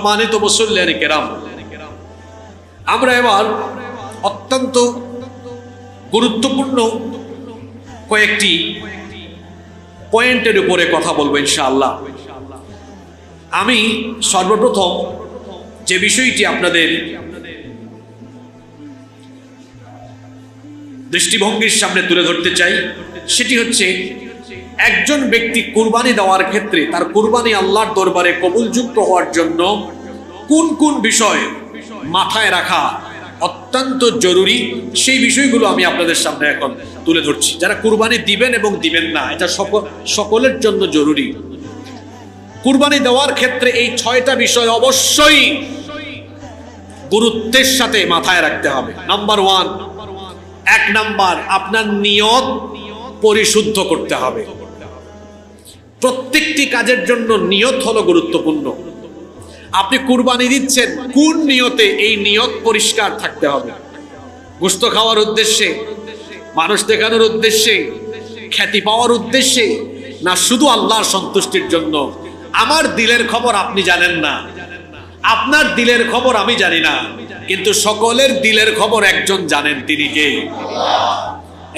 সম্মানিত মুসল্লিয়ানে কেরাম, আমরা এবার অত্যন্ত গুরুত্বপূর্ণ কয়েকটি পয়েন্টের উপরে কথা বলবো ইনশাআল্লাহ। আমি সর্বপ্রথম যে বিষয়টি আপনাদের দৃষ্টিভঙ্গির সামনে তুলে ধরতে চাই সেটি হচ্ছে, একজন ব্যক্তি কুরবানি দেওয়ার ক্ষেত্রে তার কুরবানি আল্লাহর দরবারে কবুলযুক্ত হওয়ার জন্য কোন কোন বিষয় মাথায় রাখা অত্যন্ত জরুরি, সেই বিষয়গুলো আমি আপনাদের সামনে এখন তুলে ধরছি। যারা কুরবানি দিবেন এবং দিবেন না, এটা সকলের জন্য জরুরি। কুরবানি দেওয়ার ক্ষেত্রে এই 6টা বিষয় অবশ্যই গুরুত্বের সাথে মাথায় রাখতে হবে। নাম্বার 1, 1 নাম্বার, আপনার নিয়ত পরিশুদ্ধ করতে হবে। প্রত্যেকটি কাজের জন্য নিয়ত হলো গুরুত্বপূর্ণ। আপনি কুরবানি দিচ্ছেন কোন নিয়তে, এই নিয়ত পরিষ্কার থাকতে হবে। গোশত খাওয়ার উদ্দেশ্যে, মানুষ দেখানোর উদ্দেশ্যে, খ্যাতি পাওয়ার উদ্দেশ্যে, না শুধু আল্লাহর সন্তুষ্টির জন্য? আমার দিলের খবর আপনি জানেন না, আপনার দিলের খবর আমি জানি না, কিন্তু সকলের দিলের খবর একজন জানেন, তিনি কে?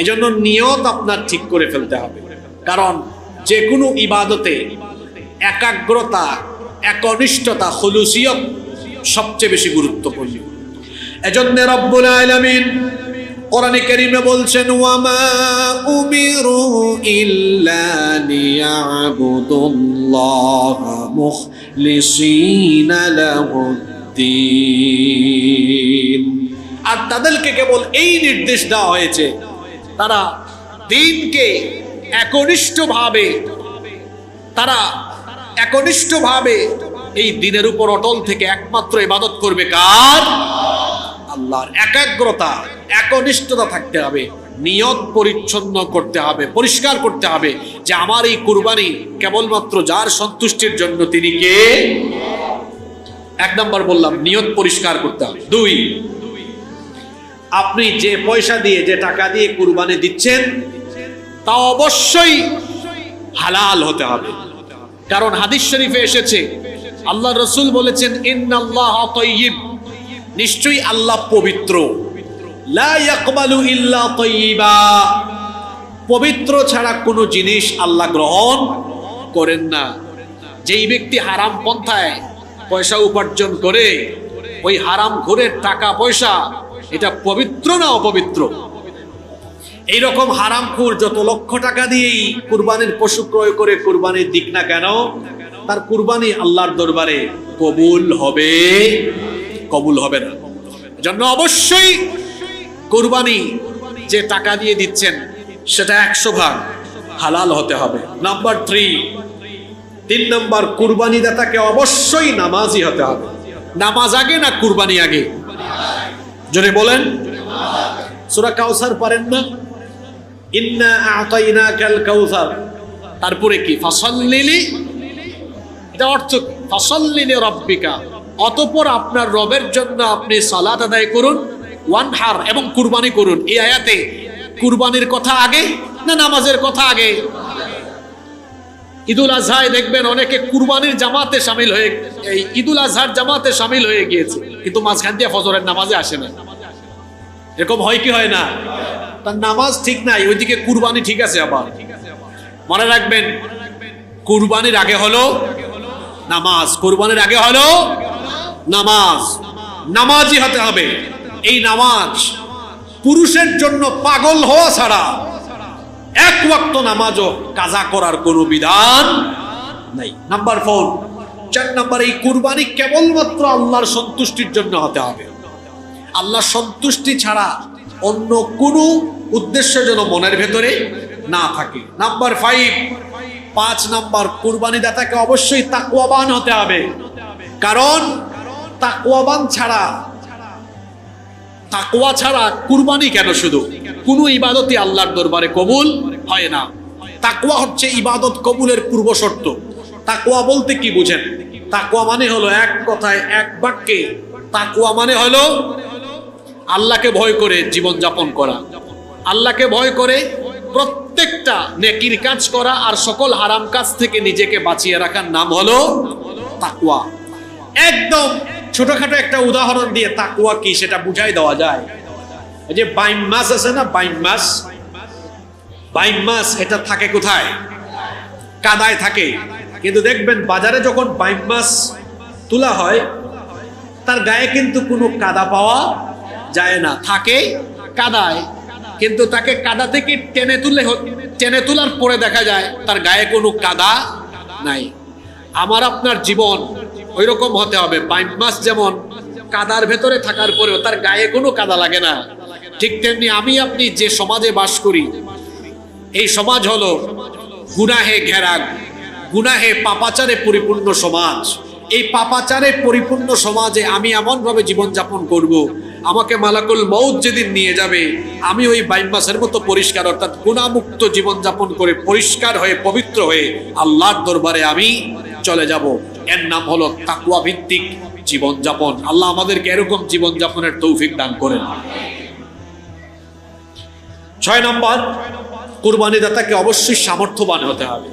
এই জন্য নিয়ত আপনার ঠিক করে ফেলতে হবে। কারণ যে কোনো ইবাদতে একাগ্রতা, একনিষ্ঠতা, খুলুসিয়ত সবচেয়ে বেশি গুরুত্বপূর্ণ। এজন্য রব্বুল আলামিন কোরআনে কারীমে বলছেন, ওয়ামা উমিরু ইল্লা লিয়াবুদুল্লাহা মুখলিসিনা লাহুদ্দীন। আর তাদেরকে কেবল এই নির্দেশ দেওয়া হয়েছে, তারা দ্বীনকে একনিষ্ঠভাবে এই দ্বীনের উপর অটল থেকে একমাত্র ইবাদত করবে কার? আল্লাহর। একাগ্রতা, একনিষ্ঠতা থাকতে হবে, নিয়ত পরিচ্ছন্ন করতে হবে, পরিষ্কার করতে হবে যে আমার এই কুরবানি কেবলমাত্র যার সন্তুষ্টির জন্য, তিনি কে? 1 নাম্বার বললাম, নিয়ত পরিষ্কার করতে হবে। 2, আপনি যে পয়সা দিয়ে, যে টাকা দিয়ে কুরবানি দিচ্ছেন তা অবশ্যই হালাল হতে হবে। কারণ হাদিস শরীফে এসেছে, আল্লাহ রাসূল বলেছেন, ইন্নাল্লাহা তাইয়্যিব, নিশ্চয়ই আল্লাহ পবিত্র। লা ইয়াকবালু ইল্লা তাইয়্যিবা, পবিত্র ছাড়া কোনো জিনিস আল্লাহ গ্রহণ করেন না। যেই ব্যক্তি হারাম পন্থায় পয়সা উপার্জন করে, ওই হারাম ঘুরের টাকা পয়সা, এটা পবিত্র না অপবিত্র? এইরকম হারামখোর যত লক্ষ টাকা দিয়েই কুরবানির পশু ক্রয় করে কুরবানির দিক না কেন, তার কুরবানি আল্লাহর দরবারে কবুল হবে না। জন্য অবশ্যই কুরবানি যে টাকা দিয়ে দিচ্ছেন সেটা 100% হালাল হতে হবে। নাম্বার 3 নাম্বার, কুরবানি দাতাকে অবশ্যই নামাজি হতে হবে। নামাজ আগে না কুরবানি আগে? জোরে বলেন। সূরা কাউসার পারেন না? ইন্না আ'তাইনাকাল কাউসার, তারপরে কি? ফাসাল্লি, এটা অর্থ ফাসাল্লি লিরাব্বিকা, অতঃপর আপনার রবের জন্য আপনি সালাত আদায় করুন, ওয়ানহার, এবং কুরবানি করুন। এই আয়াতে কুরবানির কথা আগে না নামাজের কথা আগে? ঈদুল আজহায় দেখবেন অনেকে কুরবানির জামাতে শামিল হয়ে, এই ঈদুল আজহার জামাতে শামিল হয়ে গিয়েছে, কিন্তু মাঝখান দিয়ে ফজরের নামাজে আসে না। এরকম হয় কি হয় না? তার নামাজ ঠিক নাই, ওইদিকে কুরবানি ঠিক আছে। আবার মনে রাখবেন, কুরবানির আগে হলো নামাজ, কুরবানির আগে হলো নামাজ। নামাজি হতে হবে। এই নামাজ পুরুষের জন্য পাগল হওয়া ছাড়া 1 ওয়াক্ত নামাজও কাজা করার কোনো বিধান নাই। নাম্বার 4 নাম্বার, এই কুরবানি কেবলমাত্র আল্লাহর সন্তুষ্টির জন্য হতে হবে। আল্লাহর সন্তুষ্টি ছাড়া অন্য কোনো উদ্দেশ্য যেন মনের ভেতরে না থাকে। নাম্বার 5 নাম্বার, কুরবানি দাতাকে অবশ্যই তাকওয়াবান হতে হবে। কারণ তাকওয়াবান ছাড়া, তাকওয়া ছাড়া কুরবানি কেন, শুধু কোনো ইবাদতই আল্লাহর দরবারে কবুল হয় না। তাকওয়া হচ্ছে ইবাদত কবুলের পূর্ব শর্ত। তাকওয়া বলতে কি বুঝেন? তাকওয়া মানে হলো, এক কথায়, এক বাক্যে, তাকওয়া মানে হলো আল্লাহকে ভয় করে জীবন যাপন করা, আল্লাহকে ভয় করে প্রত্যেকটা নেকির কাজ করা, আর সকল হারাম কাজ থেকে নিজেকে বাঁচিয়ে রাখার নাম হলো তাকওয়া। একদম ছোটখাটো একটা উদাহরণ দিয়ে তাকওয়া কি সেটা বুঝাই দেওয়া যায়। এই যে বাইম মাছ আছে না, বাইম মাছ, বাইম মাছ এটা থাকে কোথায়? কাদায় থাকে। কিন্তু দেখবেন বাজারে যখন বাইম মাছ তোলা হয় তার গায়ে কিন্তু কোনো কাদা পাওয়া যায় না, থাকে কাদায়। কিন্তু তাকে কাদা থেকে টেনে তোলার পরে দেখা যায় তার গায়ে কোনো কাদা নাই। আমার আপনার জীবন ওই রকম হতে হবে। বাইম মাছ যেমন কাদার ভেতরে থাকার পরেও তার গায়ে কোনো কাদা লাগে না, ঠিক তেমনি আমি আপনি যে সমাজে বাস করি, এই সমাজ হলো গুনাহে ঘেরা, গুনাহে পাপাচারে পরিপূর্ণ সমাজ। এই পাপাচারে পরিপূর্ণ সমাজে আমি এমন ভাবে জীবনযাপন করব, আমাকে মালাকুল মউত যেদিন নিয়ে যাবে আমি ওই বাইম মাছের মতো পরিষ্কার, অর্থাৎ গুনাহমুক্ত জীবনযাপন করে পরিষ্কার হয়ে পবিত্র হয়ে আল্লাহর দরবারে আমি চলে যাব। এর নাম হলো তাকওয়া ভিত্তিক জীবনযাপন। আল্লাহ আমাদেরকে এরকম জীবনযাপনের তৌফিক দান করেন। 6 নম্বর, কুরবানিদাতাকে অবশ্যই সামর্থ্যবান হতে হবে।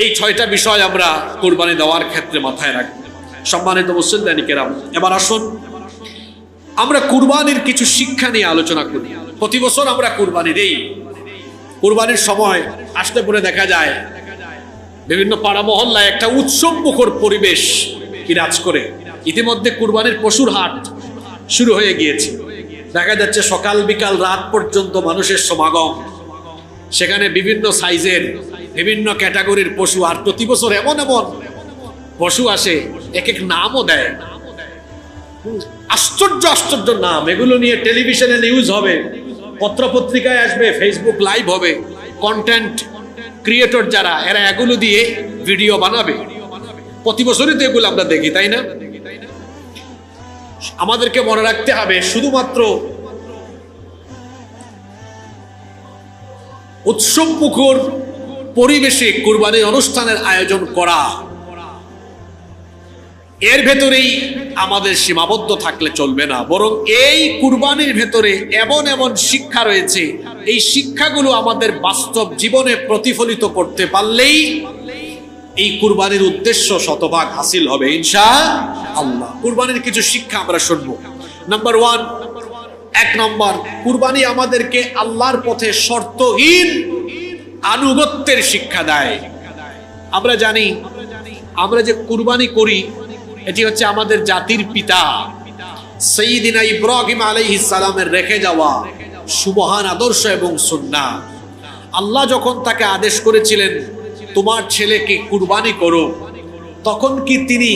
এই 6টা বিষয় আমরা কুরবানি দেওয়ার ক্ষেত্রে মাথায় রাখব। সম্মানিত মুসলিম কেরাম, এবার আসুন আমরা কুরবানির কিছু শিক্ষা নিয়ে আলোচনা করি। প্রতি বছর আমরা কুরবানি দেই। কুরবানির সময় আসতে পরে দেখা যায় বিভিন্ন পাড়া মহল্লায় একটা উৎসবমুখর পরিবেশ বিরাজ করে। ইতিমধ্যে কুরবানির পশুর হাট শুরু হয়ে গিয়েছে। দেখা যাচ্ছে সকাল বিকাল রাত পর্যন্ত মানুষের সমাগম। সেখানে বিভিন্ন সাইজের বিভিন্ন ক্যাটাগরির পশু, আর প্রতি বছর এমন এমন পশু আসে, এক এক নামও দেয়। আশ্চর্য আশ্চর্য নাম। এগুলো নিয়ে টেলিভিশনে নিউজ হবে, পত্রপত্রিকায় আসবে, ফেসবুক লাইভ হবে। কন্টেন্ট ক্রিয়েটর যারা, এরা এগুলো দিয়ে ভিডিও বানাবে। প্রতি বছরই তো এগুলো আমরা দেখি, তাই না? আমাদেরকে মনে রাখতে হবে শুধুমাত্র উৎসবমুখর পরিবেশে কুরবানির অনুষ্ঠানের আয়োজন করা, এর ভেতরেই আমাদের সীমাবদ্ধ থাকলে চলবে না। বরং এই কুরবানির ভেতরে এমন এমন শিক্ষা রয়েছে, এই শিক্ষাগুলো আমাদের বাস্তব জীবনে প্রতিফলিত করতে পারলেই এই কুরবানির উদ্দেশ্য শতভাগ হাসিল হবে ইনশাআল্লাহ। কুরবানির কিছু শিক্ষা আমরা শুনবো। নাম্বার 1 নম্বর, কুরবানি আমাদেরকে আল্লাহর পথে শর্তহীন আনুগত্যের শিক্ষা দেয়। আমরা জানি আমরা যে কুরবানি করি এটি হচ্ছে আমাদের জাতির পিতা সাইয়্যিদিনা ইব্রাহিম আলাইহিস সালামের রেখে যাওয়া সুবহান আদর্শ এবং সুন্নাহ। আল্লাহ যখন তাকে আদেশ করেছিলেন তোমার ছেলেকে কুরবানি করো, তখন কি তিনি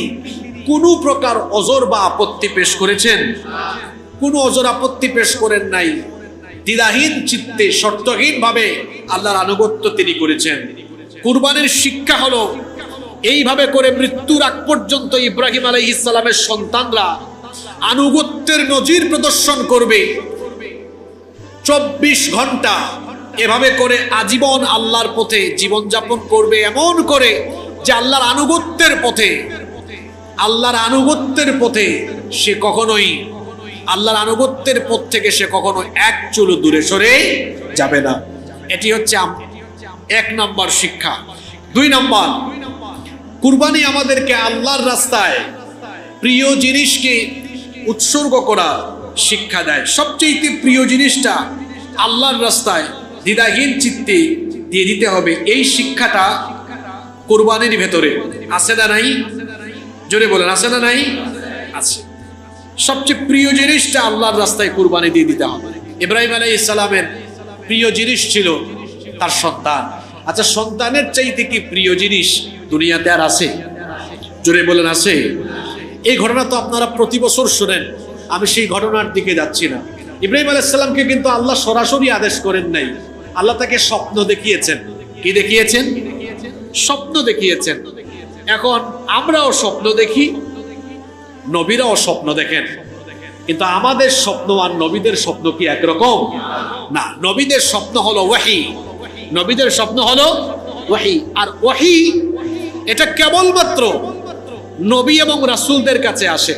কোনো প্রকার ওজর বা আপত্তি পেশ করেছেন? কোনো ওজর আপত্তি পেশ করেন নাই। দ্বিধাহীন চিত্তে শর্তহীন ভাবে আল্লাহর আনুগত্য তিনি করেছেন। কুরবানির শিক্ষা হলো এইভাবে করে মৃত্যুর আগ পর্যন্ত ইব্রাহিম আলাইহিস সালামের সন্তানরা আনুগত্যের নজির প্রদর্শন করবে। 24 ঘন্টা এভাবে করে আজীবন আল্লাহর পথে জীবনযাপন করবে, এমন করে যে আল্লাহর আনুগত্যের পথে সে কখনোই, আল্লাহর আনুগত্যের পথ থেকে সে কখনো এক চুলো দূরে সরে যাবে না। এটি হচ্ছে 1 নম্বর শিক্ষা। 2 নম্বর, কুরবানি আমাদেরকে আল্লাহর রাস্তায় প্রিয় জিনিসকে উৎসর্গ করা শিক্ষা দেয়। সবচেয়ে প্রিয় জিনিসটা আল্লাহর রাস্তায় দ্বিধাহীন চিত্তে দিয়ে দিতে হবে। এই শিক্ষাটা কুরবানির ভেতরে আছে না নাই? জোরে বলেন, আছে না নাই? আছে। সবচেয়ে প্রিয় জিনিসটা আল্লাহর রাস্তায় কুরবানি দিয়ে দিতে হবে। ইব্রাহিম আলাইহিস সালামের প্রিয় জিনিস ছিল তার সন্তান। আচ্ছা, সন্তানের চাইতে কি প্রিয় জিনিস দুনিয়াতে আর আছে? জোরে বলেন, আছে? এই ঘটনা তো আপনারা প্রতি বছর শুনেন। আমি সেই ঘটনার দিকে যাচ্ছি না। ইব্রাহিম আলাইহিস সালামকে কিন্তু আল্লাহ সরাসরি আদেশ করেন নাই। আল্লাহ তাকে স্বপ্ন দেখিয়েছেন। কি দেখিয়েছেন? স্বপ্ন দেখিয়েছেন। এখন আমরাও স্বপ্ন দেখি, নবীরাও স্বপ্ন দেখেন, কিন্তু আমাদের স্বপ্ন আর নবীদের স্বপ্ন কি একরকম? না। নবীদের স্বপ্ন হলো ওয়াহি, নবীদের স্বপ্ন হলো ওয়াহি। আর ওয়াহি এটা কেবলমাত্র নবী এবং রাসূলদের কাছে আসে।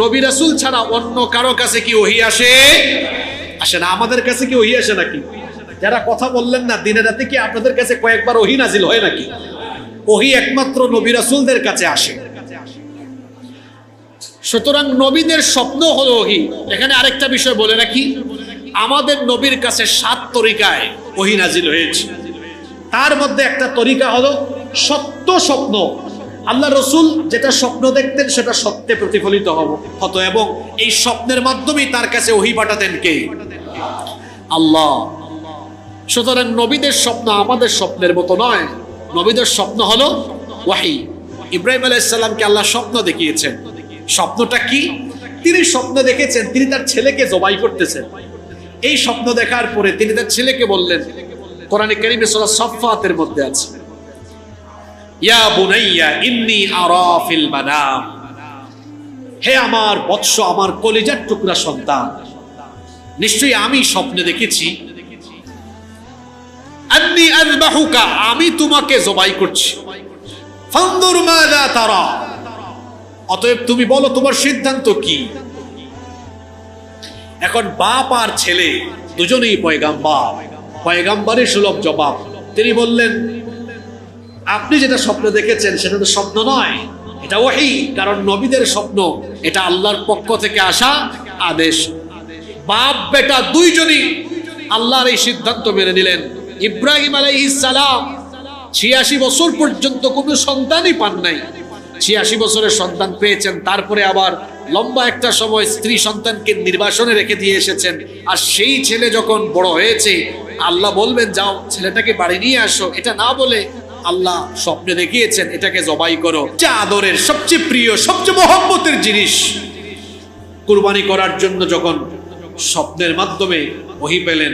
নবী রাসূল ছাড়া অন্য কারো কাছে কি ওহী আসে? আসে না। আমাদের কাছে কি ওহী আসে নাকি? যারা কথা বললেন না, দিনে রাতে কি আপনাদের কাছে কয়েকবার ওহী নাজিল হয় নাকি? ওহী একমাত্র নবী রাসূলদের কাছে আসে। সুতরাং নবীদের স্বপ্ন হলো ওহী। এখানে আরেকটা বিষয় বলে রাখি, আমাদের নবীর কাছে 7 তরিকায় ওহী নাজিল হয়েছে। তার মধ্যে একটা তরিকা হলো সত্য স্বপ্ন। আল্লাহ রসুল যেটা স্বপ্ন দেখতেন সেটা সত্যে প্রতিফলিত হতো, এবং এই স্বপ্নের মাধ্যমেই তার কাছে ওহী পাঠাতেন কে? আল্লাহ। সুতরাং নবীদের স্বপ্ন আমাদের স্বপ্নের মতো নয়, নবীদের স্বপ্ন হলো ওহী। ইব্রাহিম আলাইহিস সালামকে আল্লাহ স্বপ্ন দেখিয়েছেন। স্বপ্নটা কি? তিনি স্বপ্ন দেখেছেন তিনি তার ছেলেকে জবাই করতেছেন। এই স্বপ্ন দেখার পরে তিনি তার ছেলেকে বললেন, কোরআনে কারীমে সূরা সাফফাতের মধ্যে আছে, ইয়া বুনাইয়া ইন্নী আরা ফিল মানাম, হে আমার বৎস, আমার কলিজার টুকরা সন্তান, নিশ্চয়ই আমি স্বপ্নে দেখেছি, আন্নী আযবাহুকা, আমি তোমাকে জবাই করছি, ফানজুর মাযা তারা, অতএব তুমি বলো তোমার সিদ্ধান্ত কি। এখন বাপ আর ছেলে দুজনেই পয়গাম্বার, পয়গাম্বারের সুলভ জবাব। তিনি বললেন, আপনি যেটা স্বপ্ন দেখেছেন সেটা তো স্বপ্ন নয়, এটা ওহী, কারণ নবীদের স্বপ্ন এটা আল্লাহর পক্ষ থেকে আসা আদেশ। বাপ বেটা দুইজনই আল্লাহর এই সিদ্ধান্ত মেনে নিলেন। ইব্রাহিম আলাইহিস সালাম 86 বছর পর্যন্ত কোনো সন্তানই পান নাই, 86 বছরের সন্তান পেয়েছেন, তারপরে আবার লম্বা একটা সময় স্ত্রী সন্তানকে নির্বাসনে রেখে দিয়ে এসেছেন। আর সেই ছেলে যখন বড় হয়েছে আল্লাহ বলবেন যাও ছেলেটাকে বাড়ি নিয়ে আসো, এটা না বলে আল্লাহ স্বপ্নে দেখিয়েছেন এটাকে জবাই করো। যা আদরের সবচেয়ে প্রিয় সবচেয়ে মহব্বতের জিনিস কুরবানি করার জন্য যখন স্বপ্নের মাধ্যমে ওহী পেলেন,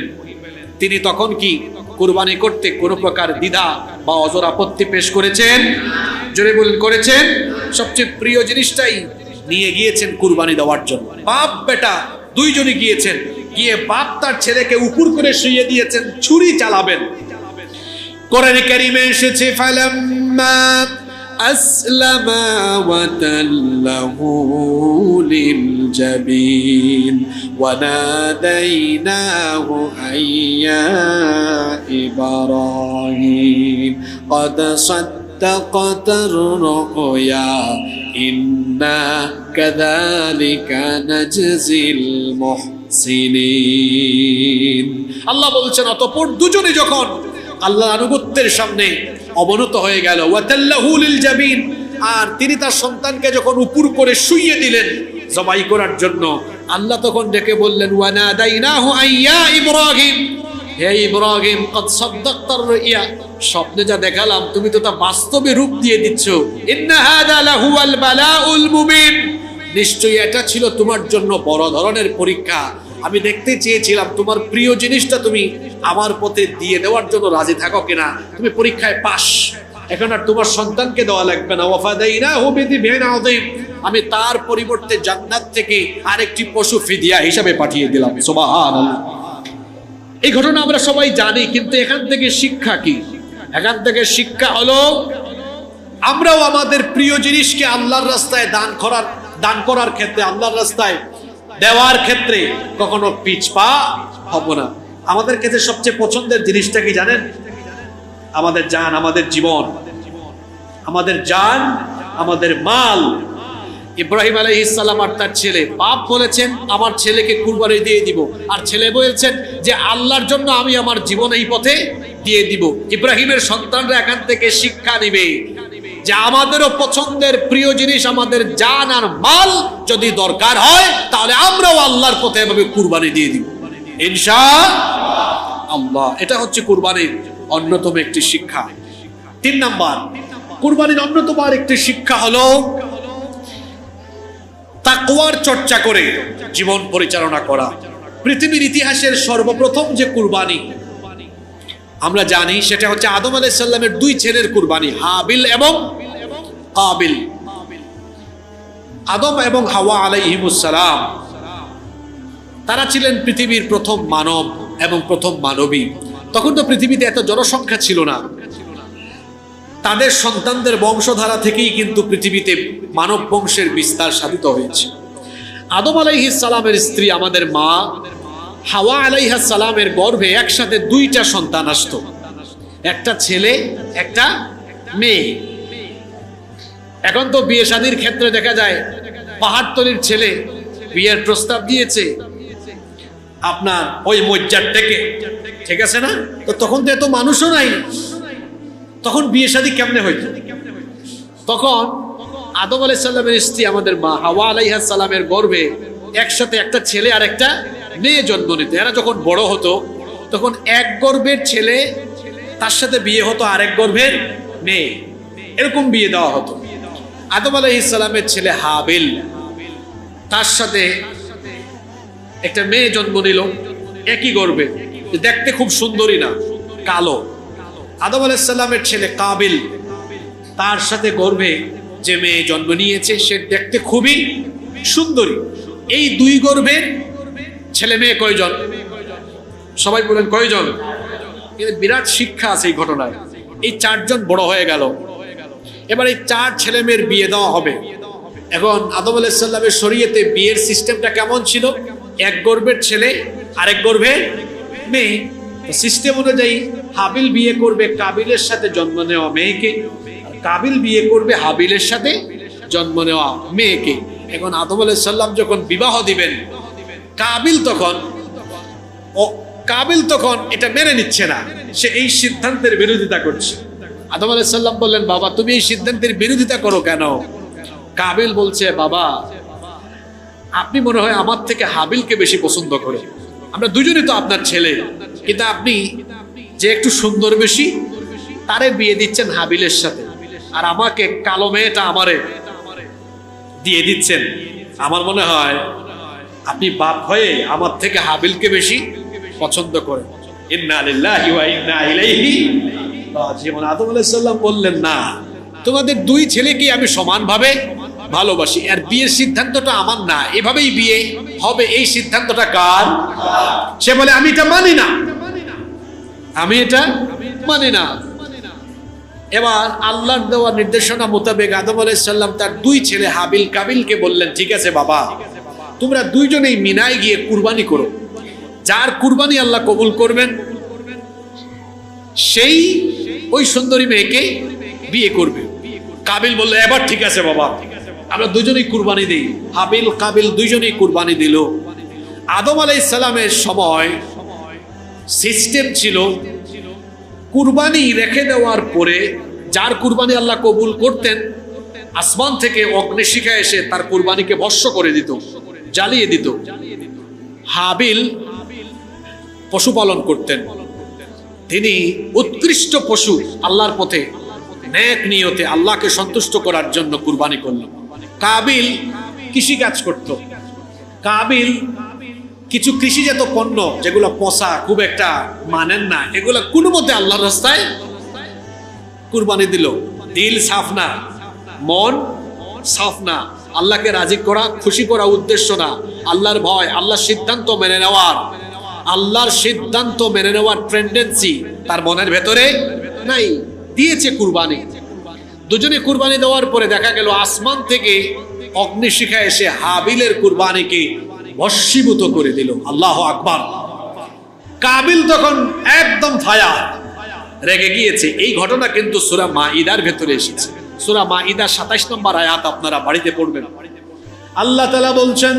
তিনি তখন কি কুরবানি করতে কোনো প্রকার দ্বিধা বা অজর আপত্তি পেশ করেছেন? জোরে বলেন, করেছেন। সবচেয়ে প্রিয় জিনিসটাই নিয়ে গিয়েছেন কুরবানি দেওয়ার জন্য। বাপ বেটা দুইজনই গিয়েছেন, গিয়ে বাপ তার ছেলেকে উপর করে শুইয়ে দিয়েছেন, ছুরি চালাবেন। কোরআনে কারীমে এসেছে, ফালাম্মা আসলামা ওয়া তাল্লাহু লিল জাবিন ওয়া নাদাইনাহু আইয়া ইব্রাহিম ক্বাদ সাদ্দাকাতার রুয়া ইন্না কাযালিকা নাজজিল মুহসিনিন। আল্লাহ বলছেন, অতঃপর দুজনে যখন আল্লাহর আনুগত্যের সামনে অবনত হয়ে গেল, ওয়াতাল্লাহু লিল জাবিন, আর তিনি তার সন্তানকে যখন উপর করে শুইয়ে দিলেন জবাই করার জন্য, আল্লাহ তখন ডেকে বললেন, ওয়ানাদাইনাহু আইয়া ইব্রাহিম, হে ইব্রাহিম ক্বাদ সাদ্দাকতার রুয়া, স্বপ্নে যা দেখালাম তুমি তো তা বাস্তবে রূপ দিয়ে দিচ্ছ। ইন্না হাযা লাহুয়াল বালাউল মুবিন, নিশ্চয়ই এটা ছিল তোমার জন্য বড় ধরনের পরীক্ষা। আমি দেখতে চেয়েছিলাম তোমার প্রিয় জিনিসটা তুমি আমার পথে দিয়ে দেওয়ার জন্য রাজি থাকো কিনা। তুমি পরীক্ষায় পাস, এখন আর তোমার সন্তানকে দেওয়া লাগবে না। ওয়াফাদাইনাহু বিযিবহিন আযীম, আমি তার পরিবর্তে জান্নাত থেকে আরেকটি পশু ফিদিয়া হিসাবে পাঠিয়ে দিলাম। সুবহানাল্লাহ। এই ঘটনা আমরা সবাই জানি, কিন্তু এখান থেকে শিক্ষা কি? এখান থেকে শিক্ষা হলো আমরাও আমাদের প্রিয় জিনিসকে আল্লাহর রাস্তায় দান করার ক্ষেত্রে, আল্লাহর রাস্তায় দেওয়ার ক্ষেত্রে কখনো পিছপা হব না। আমাদের কাছে সবচেয়ে পছন্দের জিনিসটা কি জানেন? আমাদের জান, আমাদের জীবন, আমাদের জান, আমাদের মাল। ইব্রাহিম আলাইহিস সালাম আর তার ছেলে, বাপ বলেছেন আমার ছেলেকে কুরবানি দিয়ে দিব, আর ছেলে বলেছেন যে আল্লাহর জন্য আমি আমার জীবন এই পথে দিয়ে দিব। ইব্রাহিমের সন্তানরা এখান থেকে শিক্ষা নিবে যে আমাদেরও পছন্দের প্রিয় জিনিস আমাদের জান আর মাল যদি দরকার হয় তাহলে আমরাও আল্লাহর পথে এভাবে কুরবানি দিয়ে দিব ইনশাআল্লাহ। এটা হচ্ছে কুরবানির অন্যতম একটি শিক্ষা। 3 নাম্বার, কুরবানির অন্যতম আরেকটি শিক্ষা হলো তাকওয়ার চর্চা করে জীবন পরিচালনা করা। পৃথিবীর ইতিহাসের সর্বপ্রথম যে কুরবানি আমরা জানি সেটা হচ্ছে আদম আলাইহিস সালামের 2 ছেলের কুরবানি, হাবিল এবং কাবিল। আদম এবং হাওয়া আলাইহিমুস সালাম তারা ছিলেন পৃথিবীর প্রথম মানব এবং প্রথম মানবী। তখন তো পৃথিবীতে এত জনসংখ্যা ছিল না, তাদের সন্তানদের বংশধারা থেকেই কিন্তু পৃথিবীতে মানব বংশের বিস্তার সাধিত হয়েছে। আদম আলাইহিস সালামের স্ত্রী আমাদের মা হাওয়া আলাইহিস সালামের গর্ভে একসাথে 2টা সন্তান আসতো, একটা ছেলে একটা মেয়ে। এখন তো বিয়ে শাদীর ক্ষেত্রে দেখা যায় পাহাড়তলির ছেলে বিয়ের প্রস্তাব দিয়েছে আপনার ওই মজ্জার থেকে, ঠিক আছে না? তো তখন তো এত মানুষও নাই, তখন বিয়ে শাদী কেমনে হইতো? তখন আদম আলাইহিস সালামের স্ত্রী আমাদের মা হাওয়া আলাইহিস সালামের গর্ভে একসাথে একটা ছেলে আর একটা মেয়ে জন্ম নিত। এরা যখন বড় হতো তখন এক গর্ভের ছেলে তার সাথে বিয়ে হতো আরেক গর্ভের মেয়ে, এরকম বিয়ে দেওয়া হতো। আদম আলাইহিস সালামের ছেলে হাবিল, তার সাথে একটা মেয়ে জন্ম নিল একই গর্ভে, দেখতে খুব সুন্দরী না, কালো। আদম আলাইহিস সালামের ছেলে কাবিল, তার সাথে গর্ভে যে মেয়ে জন্ম নিয়েছে সে দেখতে খুবই সুন্দরী। এই দুই গর্ভের ছেলে মেয়ে কয়জন? সবাই বলেন কয়জন? বিরাট শিক্ষা আছে এই ঘটনায়। এই চারজন বড় হয়ে গেল, এবার এই চার ছেলে মেয়ের বিয়ে দেওয়া হবে। এখন আদম আলাইহিস সালামের শরীয়তে বিয়ের সিস্টেমটা কেমন ছিল? এক গর্ভের ছেলে আরেক গর্ভের মেয়ে। সিস্টেম অনুযায়ী হাবিল বিয়ে করবে কাবিলের সাথে জন্ম নেওয়া মেয়েকে, কাবিল বিয়ে করবে হাবিলের সাথে জন্ম নেওয়া মেয়েকে। এখন আদম আলাইহিস সালাম যখন বিবাহ দিবেন, কাবিল তখন এটা মেনে নিচ্ছে না, সে এই সিদ্ধান্তের বিরোধিতা করছে। আদম আলাইহিস সালাম বললেন, বাবা তুমি এই সিদ্ধান্তের বিরোধিতা করো কেন? কাবিল বলছে, বাবা আপনি মনে হয় আমার থেকে হাবিলকে বেশি পছন্দ করে, আমরা দুজনই তো আপনার ছেলে, কিন্তু আপনি যে একটু সুন্দর বেশি তারে বিয়ে দিচ্ছেন হাবিলের সাথে, আর আমাকে কালো মেয়েটা আমারে দিয়ে দিচ্ছেন। আমার মনে হয় আপনি বাপ হয়ে আমার থেকে হাবিলকে বেশি পছন্দ করেন। ইন্না লিল্লাহি ওয়া ইন্না ইলাইহি রাজিউন। আদম আলাইহিস সালাম বললেন, না, তোমাদের দুই ছেলেকে আমি সমানভাবে ভালোবাসি, আর বিয়ের সিদ্ধান্তটা আমার না, এভাবেই বিয়ে হবে এই সিদ্ধান্তটা কার? সে বলে, আমি এটা মানি না, আমি এটা মানি না। এবার আল্লাহর দেওয়া নির্দেশনা মোতাবেক আদম আলাইহিস সালাম তার দুই ছেলে হাবিল কাবিলকে বললেন, ঠিক আছে বাবা, তোমরা দুইজনেই মিনায় গিয়ে কুরবানি করো, যার কুরবানি আল্লাহ কবুল করবেন সেই ওই সুন্দরী মেয়েকে বিয়ে করবে। কাবিল বলল, এবার ঠিক আছে বাবা, আমরা দুজনেই কুরবানি দিই। হাবিল কাবিল দুইজনেই কুরবানি দিল। আদম আলাইহিস সালামের সময় সিস্টেম ছিল, কুরবানি রেখে দেওয়ার পরে যার কুরবানি আল্লাহ কবুল করতেন, আসমান থেকে অগ্নিশিখা এসে তার কুরবানিকে ভস্ম করে দিত, জ্বালিয়ে দিত। হাবিল পশুপালন করতেন, তিনি উৎকৃষ্ট পশু আল্লাহর পথে নেক নিয়তে আল্লাহকে সন্তুষ্ট করার জন্য কুরবানি করলেন। কাবিল কৃষি কাজ করত। কাবিল কিছু কৃষিজাত পণ্য যেগুলো পচা, খুব একটা মানেন না, এগুলো কোনো মতে আল্লাহর রাস্তায় কুরবানি দিল। দিল সাফ না, মন সাফ না, আল্লাহকে রাজি করা খুশি করা উদ্দেশ্য না, আল্লাহর ভয়, আল্লাহর সিদ্ধান্ত মেনে নেওয়ার, আল্লাহর সিদ্ধান্ত মেনে নেওয়ার টেন্ডেন্সি তার মনের ভেতরে নাই। দিয়েছে কুরবানি। দুজনে কুরবানি দেওয়ার পরে দেখা গেল আসমান থেকে অগ্নিশিখা এসে হাবিলের কুরবানিকে ভস্মীভূত করে দিল। আল্লাহু আকবার। কাবিল তখন একদম ফায়ার, রেগে গিয়েছে। এই ঘটনা কিন্তু সূরা মাঈদার ভেতরে এসেছে। সূরা মাঈদা 27 নম্বর আয়াত আপনারা বাড়িতে পড়বেন। আল্লাহ তাআলা বলছেন,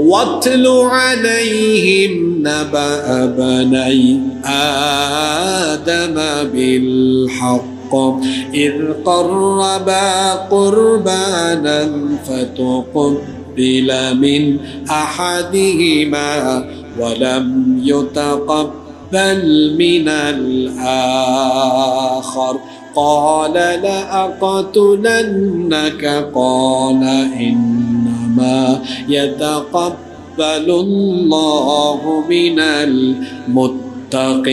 ওয়াতলু আলাইহিম নাবা বানাই আদম বিল হক إذ قربا قربانا فتقبل من أحدهما ولم يتقبل من الآخر قال لأقتلنك قال إنما يتقبل الله من المتقين।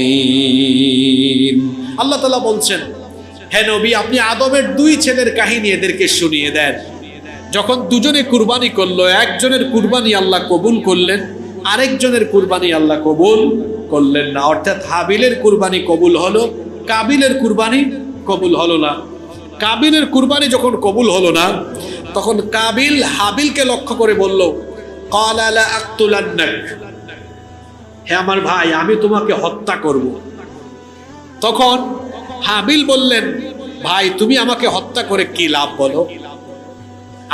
আল্লাহ তাআলা বলছেন, হে নবী, আপনি আদমের দুই ছেলের কাহিনী এদেরকে শুনিয়ে দেন। যখন দুজনে কুরবানি করলো, একজনের কুরবানি আল্লাহ কবুল করলেন, আরেকজনের কুরবানি আল্লাহ কবুল করলেন না। অর্থাৎ হাবিলের কুরবানি কবুল হলো, কাবিলের কুরবানি কবুল হলো না। কাবিলের কুরবানি যখন কবুল হলো না, তখন কাবিল হাবিলকে লক্ষ্য করে বলল, ক্বালা লা আকতুলান্নাক, হে আমার ভাই, আমি তোমাকে হত্যা করব। তখন হাবিল বললেন, ভাই তুমি আমাকে হত্যা করে কি লাভ বলো?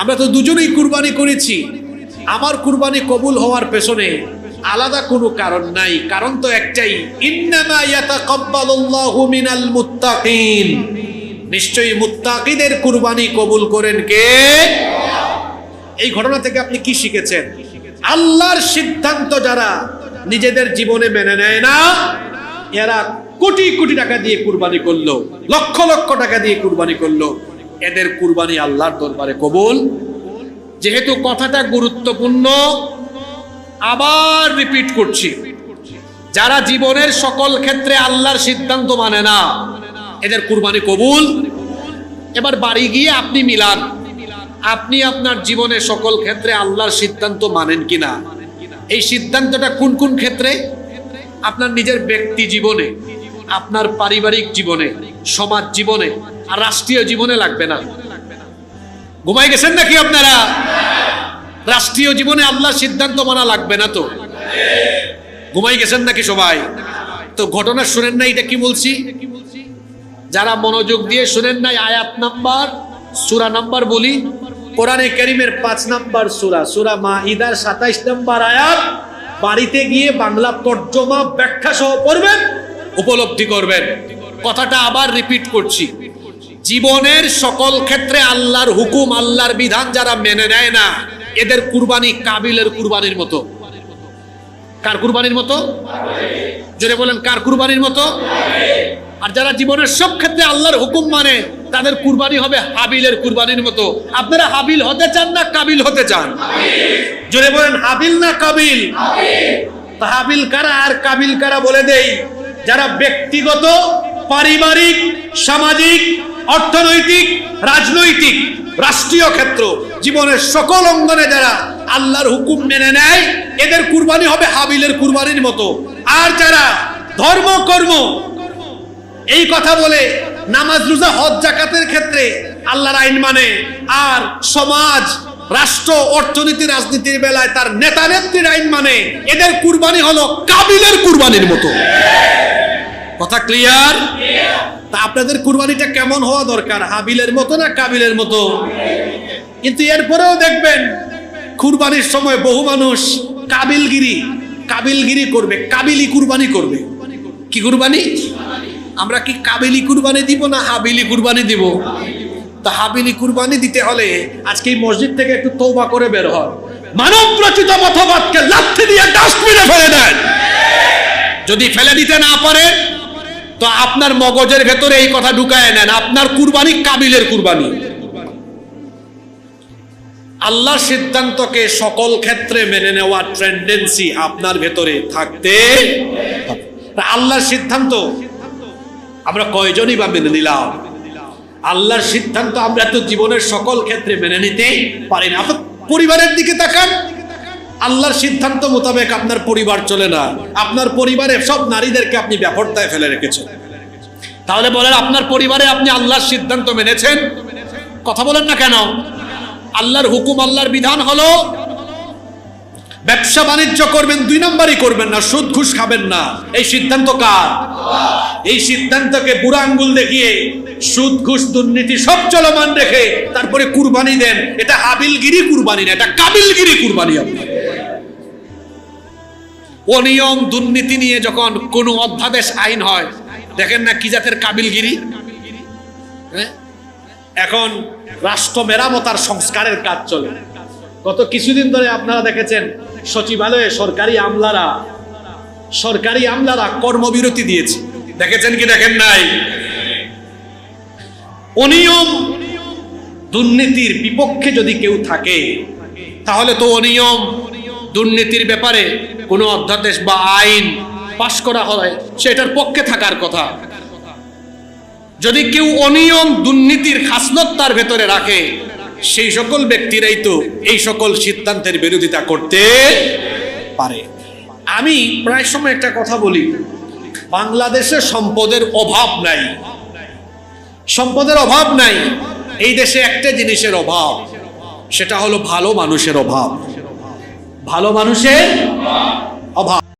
আমরা তো দুজনেই কুরবানি করেছি, আমার কুরবানি কবুল হওয়ার পেছনে আলাদা কোনো কারণ নাই, কারণ তো একটাই, ইন্নামা ইয়াতাকাব্বালুল্লাহু মিনাল মুত্তাকিন, নিশ্চয়ই মুত্তাকিদের কুরবানি কবুল করেন কে? এই ঘটনা থেকে আপনি কি শিখেছেন? আল্লাহর সিদ্ধান্ত যারা নিজেদের জীবনে মেনে নেয় না, এরা কোটি কোটি টাকা দিয়ে কুরবানি করলো, লক্ষ লক্ষ টাকা দিয়ে কুরবানি করলো, এদের কুরবানি আল্লাহর দরবারে কবুল। যেহেতু কথাটা গুরুত্বপূর্ণ, আবার রিপিট করছি, যারা জীবনের সকল ক্ষেত্রে আল্লাহর সিদ্ধান্ত মানে না, এদের কুরবানি কবুল। এবার বাড়ি গিয়ে আপনি মিলান, আপনি আপনার জীবনের সকল ক্ষেত্রে আল্লাহর সিদ্ধান্ত মানেন কিনা। এই সিদ্ধান্তটা কোন কোন ক্ষেত্রে? আপনার নিজের ব্যক্তি জীবনে, আপনার পারিবারিক জীবনে, সমাজ জীবনে, আর রাষ্ট্রীয় জীবনে লাগবে না। ঘুমাই গেছেন নাকি আপনারা? রাষ্ট্রীয় জীবনে আল্লাহর সিদ্ধান্ত মানা লাগবে না তো? ঘুমাই গেছেন নাকি সবাই? তো ঘটনা শুনেন না, এটা কি বলছি? যারা মনোযোগ দিয়ে শুনেন নাই, আয়াত নাম্বার, সূরা নাম্বার বলি, কোরআনে কারীমের 5 নাম্বার সূরা, সূরা মাঈদার 27 নাম্বার আয়াত, বাড়িতে গিয়ে বাংলা তর্জমা ব্যাখ্যা সহ পড়বেন, উপলব্ধি করবেন। কথাটা আবার রিপিট করছি, জীবনের সকল ক্ষেত্রে আল্লাহর হুকুম, আল্লাহর বিধান যারা মেনে নেয় না, এদের কুরবানি কাবিলের কুরবানির মতো। কার কুরবানির মতো? জোরে বলেন, কার কুরবানির মতো? আর যারা জীবনের সব ক্ষেত্রে আল্লাহর হুকুম মানে, তাদের কুরবানি হবে হাবিলের কুরবানির মতো। আপনারা হাবিল হতে চান না কাবিল হতে চান? জোরে বলেন, হাবিল না কাবিল? তা হাবিল কারা আর কাবিল কারা বলে দেই। যারা ব্যক্তিগত, পারিবারিক, সামাজিক, অর্থনৈতিক, রাজনৈতিক, রাষ্ট্রীয় ক্ষেত্র, জীবনের সকল অঙ্গনে যারা আল্লাহর হুকুম মেনে নেয়, এদের কুরবানি হবে হাবিলের কুরবানির মতো। আর যারা ধর্ম কর্ম এই কথা বলে, নামাজ রোজা হজ জাকাতের ক্ষেত্রে আল্লাহর আইন মানে, আর সমাজ, রাষ্ট্র, অর্থনীতি, রাজনীতির বেলায় তার নেতা নেত্রীর আইন মানে, এদের কুরবানি হলো কাবিলের কুরবানির মতো। কথা ক্লিয়ার? তা আপনাদের কুরবানিটা কেমন হওয়া দরকার? হাবিলের মতো না কাবিলের মতো? কিন্তু এরপরেও দেখবেন কুরবানির সময় বহু মানুষ কাবিলগিরি করবে, কাবিলি কুরবানি করবে। কি কুরবানি? আমরা কি কাবিলি কুরবানি দিব না হাবিলি কুরবানি দিব? তা হাবিলি কুরবানি দিতে হলে আজকে এই মসজিদ থেকে একটু তওবা করে বের হন, মানব রচিত মতবাদকে লাথি দিয়ে ডাস্টবিনে ফেলে দেন। যদি ফেলে দিতে না পারেন, তো আপনার মগজের ভেতরে এই কথা ঢুকায় নেন, আপনার কুরবানি কাবিলের কুরবানি। আল্লাহর সিদ্ধান্তকে সকল ক্ষেত্রে মেনে নেওয়ার টেন্ডেন্সি আপনার ভেতরে থাকতে হবে। আল্লাহর সিদ্ধান্ত আমরা কয়জনই বা মেনে নিলাম? আল্লাহর সিদ্ধান্ত আমরা তো জীবনের সকল ক্ষেত্রে মেনে নিতে পারি না। আপনার পরিবারের দিকে তাকান, আল্লাহর সিদ্ধান্ত মোতাবেক আপনার পরিবার চলে না, আপনার পরিবারের সব নারীদেরকে আপনি বেপরদায় ফেলে রেখেছেন। তাহলে বলেন, আপনার পরিবারে আপনি আল্লাহর সিদ্ধান্ত মেনেছেন? কথা বলেন না কেন? আল্লাহর হুকুম, আল্লাহর বিধান হলো ব্যবসা বাণিজ্য করবেন, 2 নম্বরই করবেন না, সুদ ঘুষ খাবেন না। এই সিদ্ধান্ত কার? এই সিদ্ধান্তকে বুড়া আঙ্গুল দেখিয়ে সুদ ঘুষ দুর্নীতি সব চলমান রেখে তারপরে কুরবানি দেন, এটা হাবিলগিরি কুরবানি না, এটা কাবিলগিরি কুরবানি। আপনার অনিয়ম দুর্নীতি নিয়ে যখন কোনো অধ্যাদেশ আইন হয়, দেখেন না কি জাতের কাবিলগিরি। এখন রাষ্ট্র মেরামত আর সংস্কারের কাজ চলে। গত কিছুদিন ধরে আপনারা দেখেছেন সচিবালয়ে সরকারি আমলারা কর্মবিরতি দিয়েছে, দেখেছেন কি দেখেন নাই? অনিয়ম দুর্নীতির বিপক্ষে যদি কেউ থাকে, তাহলে তো অনিয়ম দুর্নীতির ব্যাপারে কোনো অধ্যাদেশ বা আইন পাশ করা হয়, সেটার পক্ষে থাকার কথা। যদি কেউ অনিয়ম দুর্নীতির খাসলত তার ভেতরে রাখে, সেই সকল ব্যক্তিরাই তো এই সকল সিদ্ধান্তের বিরোধিতা করতে পারে। আমি প্রায় সময় একটা কথা বলি, বাংলাদেশে সম্পদের অভাব নাই, সম্পদের অভাব নাই। এই দেশে একটা জিনিসের অভাব, সেটা হলো ভালো মানুষের অভাব। ভালো মানুষের অভাব।